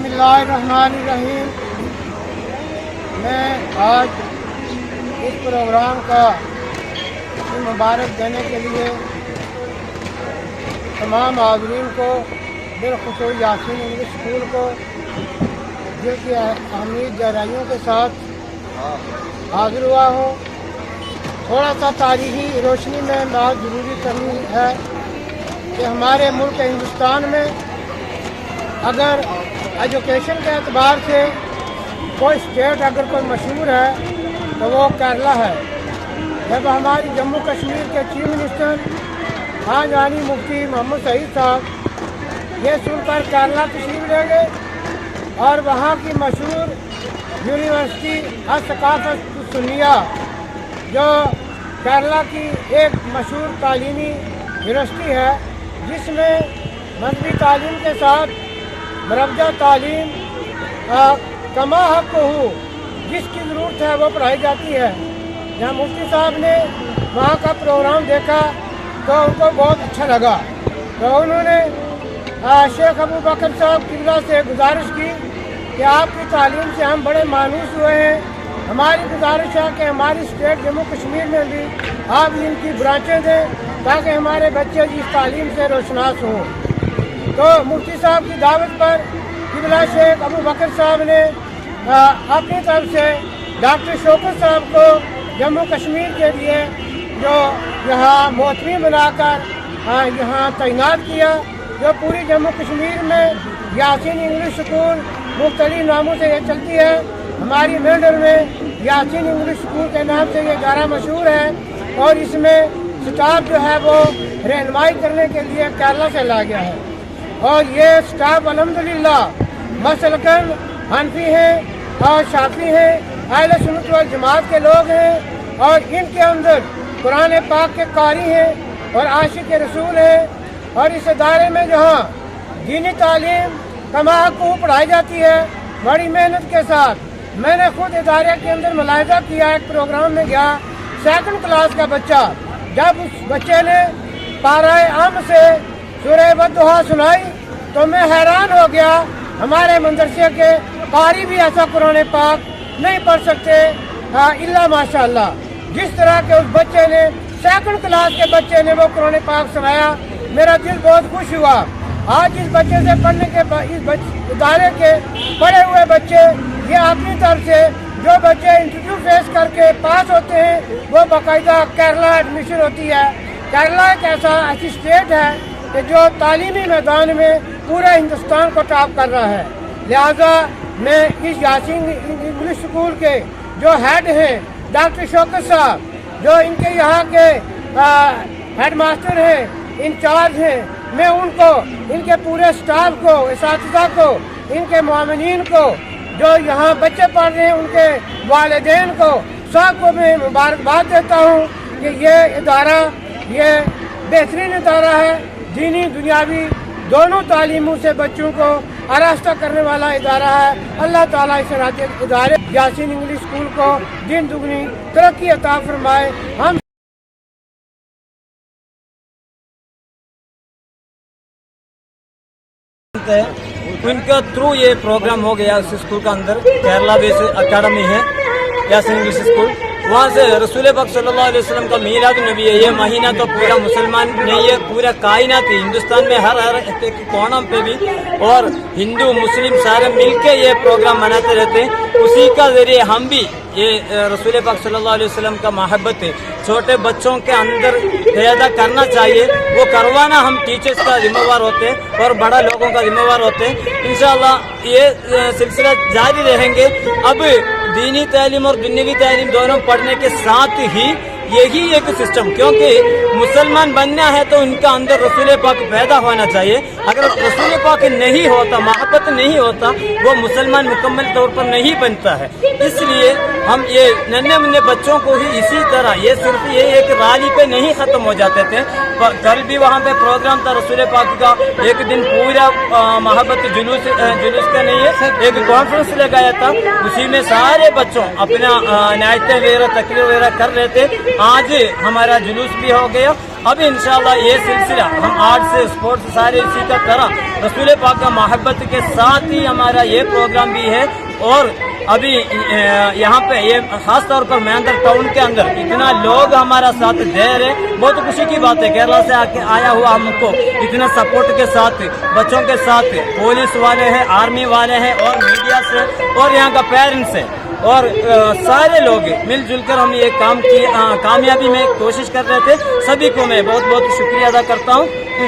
बिस्मिल्लाहिर्रहमानिर्रहीम। मैं आज इस प्रोग्राम का मुबारक देने के लिए तमाम हाज़रीन को, बिलख़ुसूस यासीन इंग्लिश स्कूल को दिल की अहमियत गहराइयों के साथ हाज़िर हुआ हूँ। थोड़ा सा तारीख़ी रोशनी में बात ज़रूरी करनी है कि हमारे मुल्क हिंदुस्तान में अगर एजुकेशन के एतबार से कोई स्टेट अगर कोई मशहूर है तो वो केरला है। जब हमारी जम्मू कश्मीर के चीफ मिनिस्टर खानजानी मुफ्ती मोहम्मद सईद साहब ये सुनकर केरला तशरीफ ले गए और वहाँ की मशहूर यूनिवर्सिटी अस-सकाफ़त सुन्निया जो केरला की एक मशहूर तालीमी यूनिवर्सिटी है जिसमें मज़हबी तालीम के साथ मरबजा तालीम कमा हक हो जिसकी ज़रूरत है वो पढ़ाई जाती है। जहाँ मुफ्ती साहब ने वहाँ का प्रोग्राम देखा तो उनको बहुत अच्छा लगा, तो उन्होंने शेख अबू बकर साहब किबला से गुजारिश की कि आपकी तालीम से हम बड़े मायूस हुए हैं, हमारी गुजारिश है कि हमारी स्टेट जम्मू कश्मीर में भी आप इनकी ब्रांचें दें ताकि हमारे बच्चे इस तालीम से रोशनास हों। तो मुफ्ती साहब की दावत पर किबला शेख अबू बकर साहब ने अपनी तरफ से डॉक्टर शौकत साहब को जम्मू कश्मीर के लिए जो यहाँ मोहतमी बनाकर यहाँ तैनात किया, जो पूरी जम्मू कश्मीर में यासीन इंग्लिश स्कूल मुख्तलिफ नामों से ये चलती है। हमारी मेडर में यासीन इंग्लिश स्कूल के नाम से ये इदारा मशहूर है और इसमें स्टाफ जो है वो रहनुमाई करने के लिए केरला से ला गया है और ये स्टाफ अल्हम्दुलिल्लाह मसलकन हनफी हैं और शाफी हैं, अहले सुन्नत वल जमात के लोग हैं और इनके अंदर कुरान पाक के कारी हैं और आशिक रसूल हैं और इस इदारे में जहाँ दीनी तालीम कमा को पढ़ाई जाती है बड़ी मेहनत के साथ। मैंने खुद इदारे के अंदर मुलाहिजा किया, एक प्रोग्राम में गया, सेकंड क्लास का बच्चा, जब उस बच्चे ने पाराए आम से सूरह बद्दुहा सुनाई तो मैं हैरान हो गया। हमारे मदरसे के कारी भी ऐसा कुरान पाक नहीं पढ़ सकते इल्ला माशाअल्लाह। जिस तरह के उस बच्चे ने, सेकंड क्लास के बच्चे ने वो कुरान पाक सुनाया, मेरा दिल बहुत खुश हुआ। आज इस बच्चे से पढ़ने के इस इदारे के पढ़े हुए बच्चे ये अपनी तरफ से जो बच्चे इंटरव्यू फेस करके पास होते हैं वो बाकायदा केरला एडमिशन होती है। केरला एक ऐसी स्टेट है कि जो तालीमी मैदान में पूरे हिंदुस्तान को टॉप कर रहा है। लिहाजा मैं इस यासीन इंग्लिश स्कूल के जो हेड हैं डॉक्टर शौकत साहब, जो इनके यहाँ के हेड मास्टर हैं, इंचार्ज हैं, मैं उनको, इनके पूरे स्टाफ को, इसातिज़ा को, इनके मुआमिनीन को, जो यहाँ बच्चे पढ़ रहे हैं उनके वालिदैन को, सबको मैं मुबारकबाद देता हूँ कि ये इदारा ये बेहतरीन इदारा है। दीनी दुनियावी दोनों तालीमों से बच्चों को आरास्ता करने वाला इदारा है। अल्लाह ताला इस इदारे यासीन इंग्लिश स्कूल को दिन दुगनी तरक्की अता फरमाए। हम उनका थ्रू ये प्रोग्राम हो गया उस स्कूल का अंदर केरला बेस अकेडमी है यासीन इंग्लिश स्कूल, वहाँ से रसूल पाक सल्लल्लाहु अलैहि वसल्लम का मीलाद नबी है। ये महीना तो पूरा मुसलमान नहीं है, पूरा कायनात है, हिंदुस्तान में हर एक कोना पे भी और हिंदू मुस्लिम सारे मिलके ये प्रोग्राम मनाते रहते हैं। उसी का जरिए हम भी ये रसूल पाक सल्लल्लाहु अलैहि वसल्लम का मोहब्बत है छोटे बच्चों के अंदर पैदा करना चाहिए, वो करवाना हम टीचर्स का जिम्मेवार होते हैं और बड़ा लोगों का जिम्मेवार होते हैं। इंशाअल्लाह ये सिलसिला जारी रहेंगे। अब दीनी तालीम और दुनियावी तालीम दोनों पढ़ने के साथ ही यही एक सिस्टम, क्योंकि मुसलमान बनना है तो उनका अंदर रसूल पाक पैदा होना चाहिए। अगर रसूल पाक नहीं होता, मोहब्बत नहीं होता, वो मुसलमान मुकम्मल तौर पर नहीं बनता है। इसलिए हम ये नन्हे मुन्ने बच्चों को ही इसी तरह, ये सिर्फ ये एक रैली पे नहीं खत्म हो जाते थे। कल भी वहाँ पे प्रोग्राम था रसूल पाक का, एक दिन पूरा मोहब्बत जुलूस का नहीं है, एक कॉन्फ्रेंस लगाया था, उसी में सारे बच्चों अपना नायतें वगैरह तकरीर वगैरह कर रहे थे। आज हमारा जुलूस भी हो गया अभी इंशाल्लाह ये सिलसिला हम आर्ट से स्पोर्ट्स सारे इसी का तरह रसूल पाक का मोहब्बत के साथ ही हमारा ये प्रोग्राम भी है। और अभी यहाँ पे ये खास तौर पर मेहंदर टाउन के अंदर इतना लोग हमारा साथ दे रहे, बहुत खुशी की बात है। केरला से आके आया हुआ हमको इतना सपोर्ट के साथ बच्चों के साथ पुलिस वाले हैं, आर्मी वाले हैं और मीडिया से और यहाँ का पेरेंट्स है और सारे लोग मिलजुल कर हम ये काम की कामयाबी में कोशिश कर रहे थे। सभी को मैं बहुत बहुत शुक्रिया अदा करता हूँ।